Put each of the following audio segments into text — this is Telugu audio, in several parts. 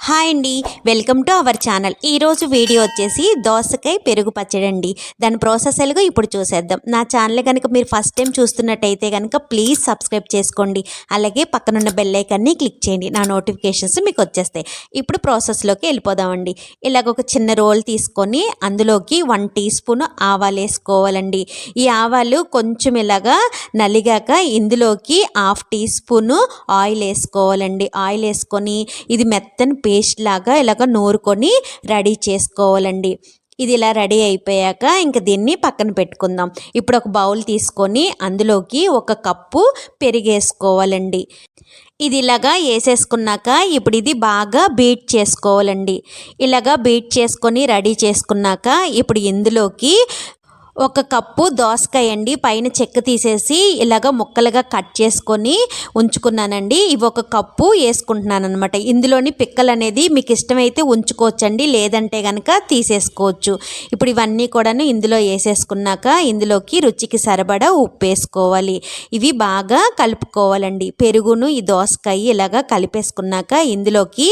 హాయ్ అండి, వెల్కమ్ టు అవర్ ఛానల్. ఈరోజు వీడియో వచ్చేసి దోసకాయ పెరుగు పచ్చడి అండి. దాని ప్రాసెస్ ఎలాగో ఇప్పుడు చూసేద్దాం. నా ఛానల్ కనుక మీరు ఫస్ట్ టైం చూస్తున్నట్టయితే కనుక ప్లీజ్ సబ్స్క్రైబ్ చేసుకోండి. అలాగే పక్కనున్న బెల్ ఐకాన్ని క్లిక్ చేయండి, నా నోటిఫికేషన్స్ మీకు వచ్చేస్తాయి. ఇప్పుడు ప్రాసెస్లోకి వెళ్ళిపోదామండి. ఇలాగ ఒక చిన్న రోల్ తీసుకొని అందులోకి 1 టీ స్పూన్ ఆవాలు వేసుకోవాలండి. ఈ ఆవాలు కొంచెం ఇలాగా నలిగాక ఇందులోకి 1/2 టీ స్పూన్ ఆయిల్ వేసుకోవాలండి. ఆయిల్ వేసుకొని ఇది మెత్తని పేస్ట్ లాగా ఇలాగ నూరుకొని రెడీ చేసుకోవాలండి. ఇది ఇలా రెడీ అయిపోయాక ఇంక దీన్ని పక్కన పెట్టుకుందాం. ఇప్పుడు ఒక బౌల్ తీసుకొని అందులోకి 1 కప్పు పెరిగేసుకోవాలండి. ఇది ఇలాగా వేసేసుకున్నాక ఇప్పుడు ఇది బాగా బీట్ చేసుకోవాలండి. ఇలాగా బీట్ చేసుకొని రెడీ చేసుకున్నాక ఇప్పుడు ఇందులోకి 1 కప్పు దోసకాయ అండి, పైన చెక్క తీసేసి ఇలాగ ముక్కలుగా కట్ చేసుకొని ఉంచుకున్నానండి. ఇవి 1 కప్పు వేసుకుంటున్నాను అనమాట. ఇందులోని పిక్కలు అనేది మీకు ఇష్టమైతే ఉంచుకోవచ్చండి, లేదంటే కనుక తీసేసుకోవచ్చు. ఇప్పుడు ఇవన్నీ కూడాను ఇందులో వేసేసుకున్నాక ఇందులోకి రుచికి సరిపడా ఉప్పు వేసుకోవాలి. ఇవి బాగా కలుపుకోవాలండి. పెరుగును ఈ దోసకాయ ఇలాగా కలిపేసుకున్నాక ఇందులోకి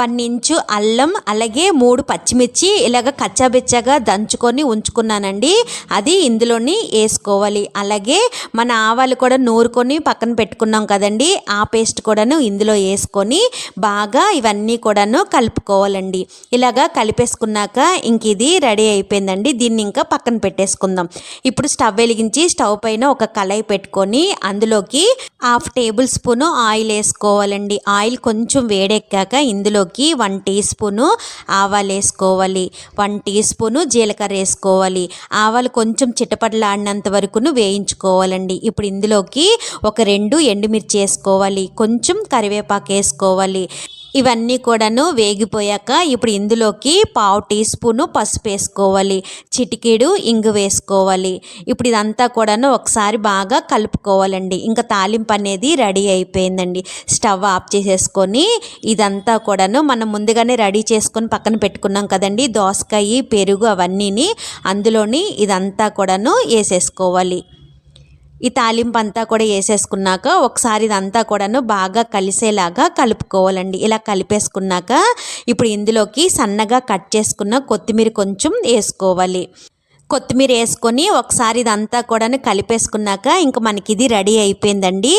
1 ఇంచు అల్లం, అలాగే 3 పచ్చిమిర్చి ఇలాగ కచ్చాబెచ్చాగా దంచుకొని ఉంచుకున్నానండి. అది ఇందులోని వేసుకోవాలి. అలాగే మన ఆవాలు కూడా నూరుకొని పక్కన పెట్టుకున్నాం కదండి, ఆ పేస్ట్ కూడాను ఇందులో వేసుకొని బాగా ఇవన్నీ కూడాను కలుపుకోవాలండి. ఇలాగా కలిపేసుకున్నాక ఇంక ఇది రెడీ అయిపోయిందండి. దీన్ని ఇంకా పక్కన పెట్టేసుకుందాం. ఇప్పుడు స్టవ్ వెలిగించి స్టవ్ పైన ఒక కళాయి పెట్టుకొని అందులోకి 1/2 టేబుల్ స్పూన్ ఆయిల్ వేసుకోవాలండి. ఆయిల్ కొంచెం వేడెక్కాక ఇందులోకి 1 టీ స్పూను ఆవాలు వేసుకోవాలి, 1 టీ స్పూను జీలకర్ర వేసుకోవాలి. ఆవాలు కొంచెం చిటపటలాడినంత వరకును వేయించుకోవాలండి. ఇప్పుడు ఇందులోకి 2 ఎండుమిర్చి వేసుకోవాలి, కొంచెం కరివేపాకు వేసుకోవాలి. ఇవన్నీ కూడాను వేగిపోయాక ఇప్పుడు ఇందులోకి 1/2 టీ స్పూను పసుపు వేసుకోవాలి, చిటికెడు ఇంగు వేసుకోవాలి. ఇప్పుడు ఇదంతా కూడాను ఒకసారి బాగా కలుపుకోవాలండి. ఇంకా తాలింపు అనేది రెడీ అయిపోయిందండి. స్టవ్ ఆఫ్ చేసేసుకొని ఇదంతా కూడాను మనం ముందుగానే రెడీ చేసుకొని పక్కన పెట్టుకున్నాం కదండి, దోసకాయ పెరుగు అవన్నీని అందులోని ఇదంతా కూడాను వేసేసుకోవాలి. ఈ తాలింపు అంతా కూడా వేసేసుకున్నాక ఒకసారి ఇదంతా కూడాను బాగా కలిసేలాగా కలుపుకోవాలండి. ఇలా కలిపేసుకున్నాక ఇప్పుడు ఇందులోకి సన్నగా కట్ చేసుకున్న కొత్తిమీర కొంచెం వేసుకోవాలి. కొత్తిమీర వేసుకొని ఒకసారి ఇదంతా కూడాను కలిపేసుకున్నాక ఇంకా మనకి ఇది రెడీ అయిపోయిందండి.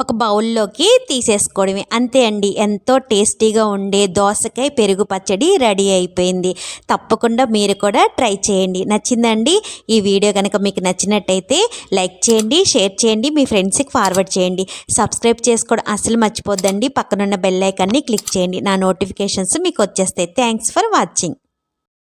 ఒక బౌల్లోకి తీసేసుకోవడమే, అంతే అండి. ఎంతో టేస్టీగా ఉండే దోసకాయ పెరుగు పచ్చడి రెడీ అయిపోయింది. తప్పకుండా మీరు కూడా ట్రై చేయండి. నచ్చిందండి ఈ వీడియో కనుక మీకు నచ్చినట్టయితే లైక్ చేయండి, షేర్ చేయండి, మీ ఫ్రెండ్స్కి ఫార్వర్డ్ చేయండి. సబ్స్క్రైబ్ చేసుకోవడం అసలు మర్చిపోద్దండి. పక్కనున్న బెల్ ఐకాన్ని క్లిక్ చేయండి, నా నోటిఫికేషన్స్ మీకు వచ్చేస్తాయి. Thanks for watching.